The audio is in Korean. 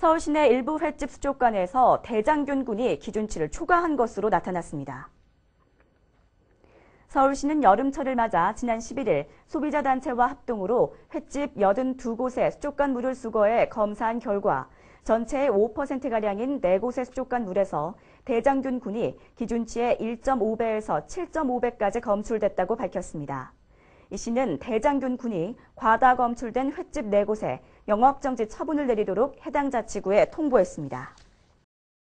서울 시내 일부 횟집 수족관에서 대장균군이 기준치를 초과한 것으로 나타났습니다. 서울시는 여름철을 맞아 지난 11일 소비자단체와 합동으로 횟집 82곳의 수족관 물을 수거해 검사한 결과 전체의 5%가량인 4곳의 수족관 물에서 대장균군이 기준치의 1.5배에서 7.5배까지 검출됐다고 밝혔습니다. 이 시는 대장균군이 과다 검출된 횟집 4곳에 영업정지 처분을 내리도록 해당 자치구에 통보했습니다.